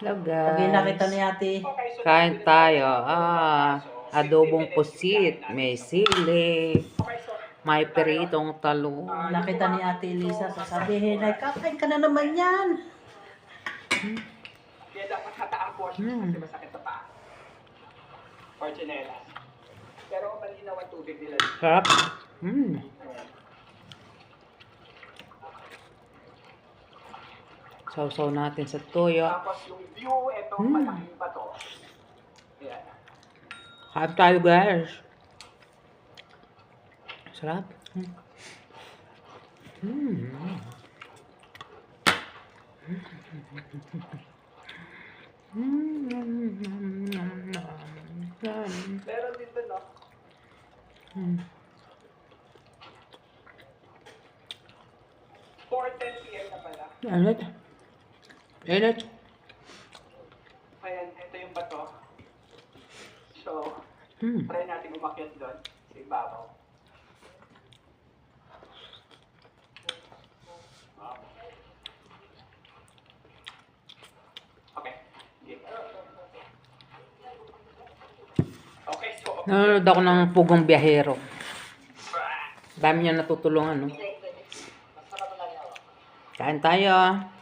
Hello Pag nakita guys. ni ate, Kain tayo. Adobong pusit. May sili. May peritong talong. nakita ni ate Elisa, sasabihin ay kakain ka na naman yan. Kaya dapat hataang portion kasi masakit sa paa. Or chinelas. Pero malinaw ang tubig nila. Sarap. Sausaw natin sa toyo. Tapos yung view, itong malaking bato. Yan. Kain tayo guys. Sarap. Meron dito, no? For 10 p.m. na pala. Init. Init. Ayan, ito yung bato. So, try natin umakyat doon. Sa ibabaw. Okay. Okay, so... Nanonood ako ng Pugong Biyahero. Dami niya natutulungan, no? Kain tayo.